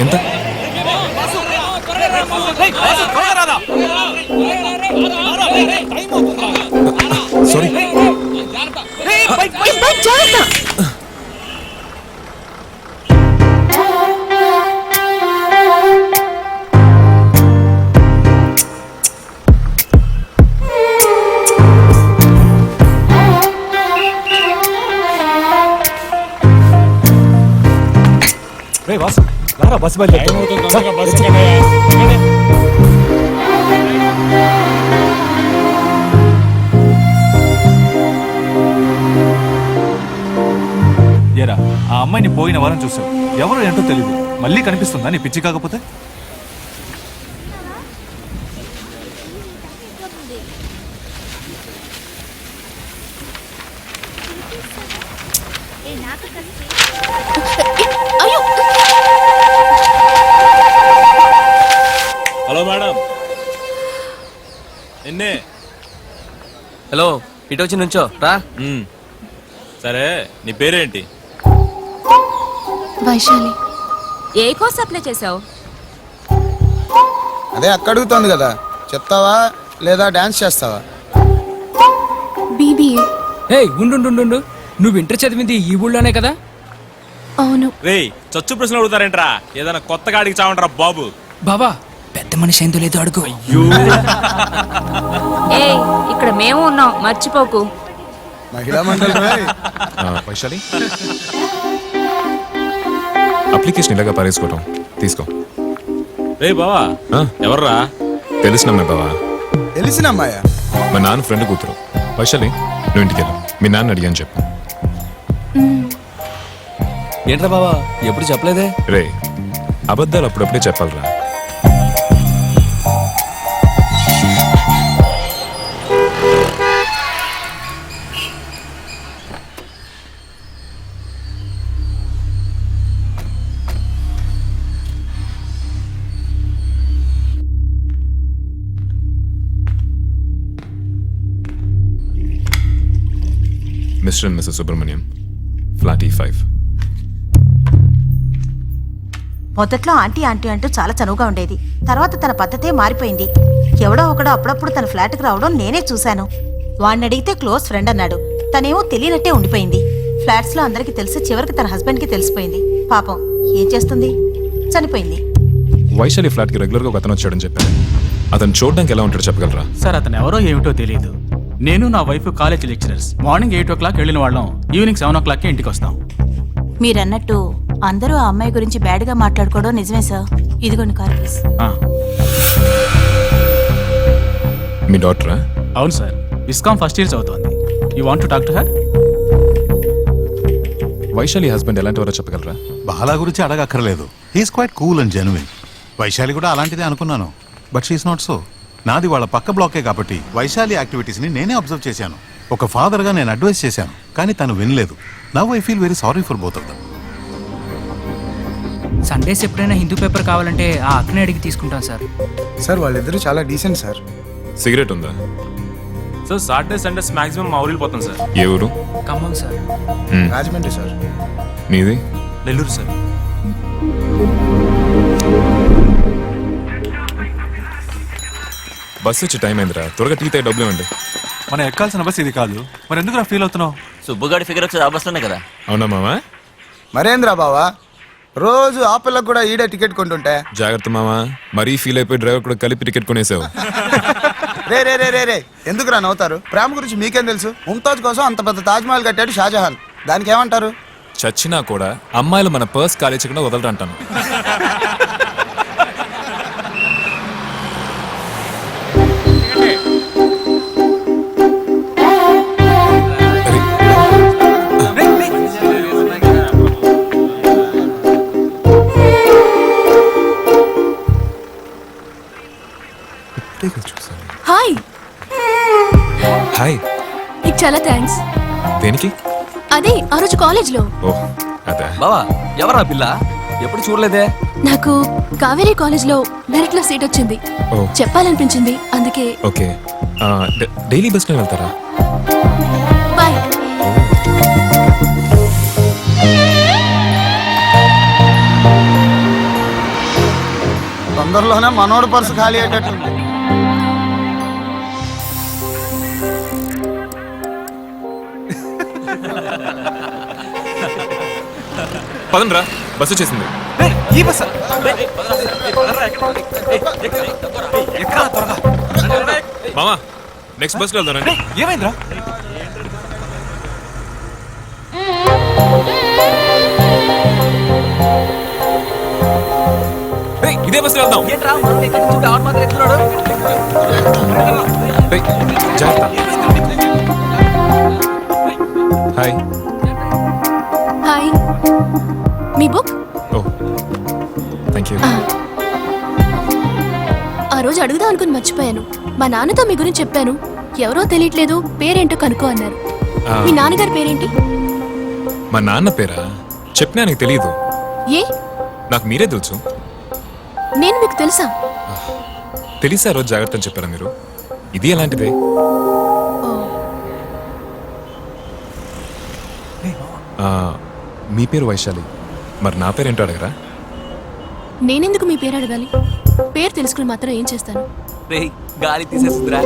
ఎంత? సారీ. రే వాసు, రారా బస్సు ఏరా, ఆ అమ్మాయిని పోయిన వారం చూసావు. ఎవరో ఏంటో తెలీదు. మళ్ళీ కనిపిస్తుందా నీ పిచ్చి కాకపోతే? Hello madam. ఎన్నే? హలో, ఇటు వచ్చి నుంచో రా. సరే, నీ పేరేంటి? వైశాలి. ఏ కోర్స్ అప్లై చేసావు? అదే అక్క అడుగుతోంది కదా, చెప్తావా లేదా డాన్స్ చేస్తావా? బీబీఏ. ఏయ్ ఉండు, నువ్వు ఇంటర్ చదివింది ఈ ఊళ్ళోనే కదా? అవును. రేయ్, చచ్చు ప్రశ్నలు అడుగుతారేంట్రా? ఏదైనా కొత్తగా అడిగి చావంటారా బాబు? బాబా, పెద్ద మనిషి ఏందో లేదో అడుగు. ఏయ్, ఇక్కడ మేము ఉన్నాం, మర్చిపోకు. మహిళా మండలి. వైశాలి, అప్లికేషన్ ఇలాగా పారేసుకోవటం తీసుకో. రే బావా, ఎవర్రా? తెలిసినమ్మాయి బావా. తెలిసినమ్మాయా? మా నాన్న ఫ్రెండ్ కూతురు. వైశాలి, నువ్వు ఇంటికి వెళ్ళు, మీ నాన్న అడిగాని చెప్పు. ఏంట్రా బావా, ఎప్పుడు చెప్పలేదే? రే, అబద్ధాలు అప్పుడప్పుడే చెప్పాలరా. Mister and missus Subrahmanyam, flat E5. మొదట్లో ఆంటీ ఆంటీ అంటూ చాలా చనువుగా ఉండేది. తర్వాత తన పద్ధతే మారిపోయింది. ఎవడో ఒకడో అప్పుడప్పుడు తన ఫ్లాట్కి రావడం నేనే చూశాను. వాడిని అడిగితే క్లోజ్ ఫ్రెండ్ అన్నాడు. తనేమో తెలియనట్టే ఉండిపోయింది. ఫ్లాట్స్లో అందరికీ తెలిసి చివరికి తన హస్బెండ్కి తెలిసిపోయింది. పాపం ఏం చేస్తుంది, చనిపోయింది. వైశాలి ఫ్లాట్కి రెగ్యులర్గా ఒక అతను వచ్చాడని చెప్పారు. అతను చూడడానికి ఎలా ఉంటాడో చెప్పగలరా? సార్, అతను ఎవరో ఏమిటో తెలియదు. నేను నా wife college lecturers. Morning 8 o'clock వెళ్ళిన వాళ్ళం ఈవినింగ్ 7 o'clock ఇంటికి వస్తాం. మీరన్నట్టు అందరూ ఆ అమ్మాయి గురించి బ్యాడ్గా మాట్లాడుకోవడం నిజమే సార్. ఇదిగోండి కార్ ప్లీజ్. మీ డాక్టరా? అవును సార్, విస్కామ్ ఫస్ట్ ఇయర్ చదువుతోంది. You want to talk to her? Vaishali husband ఎలాంటి వారో చెప్పగలరా? బాలా గురించి అడగక్కర్లేదు. He's quite cool and genuine. Vaishali కూడా అలాంటిదే అనుకున్నాను, బట్ షీఈస్ నాట్ సో. నాది వాళ్ళ పక్క బ్లాకే కాబట్టి వైశాలి యాక్టివిటీస్ని నేనే అబ్జర్వ్ చేశాను. ఒక ఫాదర్గా నేను అడ్వైస్ చేశాను, కానీ తను వినలేదు. Now I feel very sorry for both of them. Sundays ఎప్పుడైనా హిందూ పేపర్ కావాలంటే ఆ అక్కనే అడిగి తీసుకుంటాను సార్. సార్ వాళ్ళిద్దరూ చాలా డీసెంట్ సార్. సిగరెట్ ఉందా? సార్, సాటర్డే సండేస్ మాక్సిమం మా ఊరికి పోతాం సార్. ఏ ఊరు? ఖమ్మం సార్. రాజమండ్రి సార్. నీది? నెల్లూరు సార్. బస్సు వచ్చి టైం అయిందిరా, త్వరగా టీ తాగి డబ్బులు ఇవ్వండి. మనం ఎక్కాల్సిన బస్ ఇది కాదు, మరి ఎందుకు ఫీల్ అవుతున్నావు? సుబ్బుగాడి ఫిగర్ వచ్చేది ఆ బస్సులోనే కదా. అవునా మామా? మరేంద్రా బావా, రోజు ఆ పిల్లకు కూడా ఈడే టికెట్ కొంటుంటే. జాగ్రత్త మామా, మరీ ఫీల్ అయిపోయి డ్రైవర్ కూడా కలిపి టికెట్ కొనేసావు. రే రే రే రే రే ఎందుకురా నవ్వుతారు? ప్రేమ గురించి మీకేం తెలుసు? ముంతాజ్ కోసం అంత పెద్ద తాజ్మహల్ కట్టాడు షాజహాన్. దానికి ఏమంటారు? చచ్చినా కూడా అమ్మాయిలు మన పర్స్ ఖాళీ చేయకుండా వదలరంటాను. హాయ్. హాయ్. నీకు చాలా థ్యాంక్స్. దేనికి? అదే ఆ రోజు కాలేజ్లో. ఓహ్ అదే. బావా, ఎవరా పిల్ల? ఎప్పుడు చూడలేదే. నాకు కావేరీ కాలేజ్లో మెరిట్లో సీట్ వచ్చింది. చెప్పాలనిపించింది, అందుకే. ఓకే, డైలీ బస్లో వెళ్తారా? బాయ్. తొందరలోనే మనోడు పర్సు ఖాళీ అయ్యేటట్టుంది. పదండ్రా బస్సు వచ్చేసింది. ఈ బస్ ఎక్కడ త్వరగా మామా నెక్స్ట్ బస్కి వెళ్దాం రండి. ఏమైందిరా? ఇదే బస్సులో వెళ్దాం. జాగ్రత్త. హాయ్. హాయ్, మీ బుక్? Oh thank you. ఆ రోజు అడుగుదాం అనుకుని మర్చిపోయాను. మా నాన్నతో మీ గురించి చెప్పాను. ఎవరో తెలియట్లేదు, పేరేంటో కనుక్కో అన్నారు. మీ నాన్నగారి పేరేంటి? మా నాన్న పేరా చెప్పినా నీకు తెలియదు. ఏ? నాకు మీరే తెలుసు. నేను మీకు తెలుసా? తెలిసా రోజు జాగ్రత్త అని చెప్పారా మీరు? ఇది ఎలాంటిదే? ఓ, మీ పేరు వైశాలి, మరి నా పేరు ఏంటో అడగరా? నేనెందుకు మీ పేరు అడగాలి? పేరు తెలుసుకుని మాత్రం ఏం చేస్తాను? గాలి తీసేస్తుందిరా.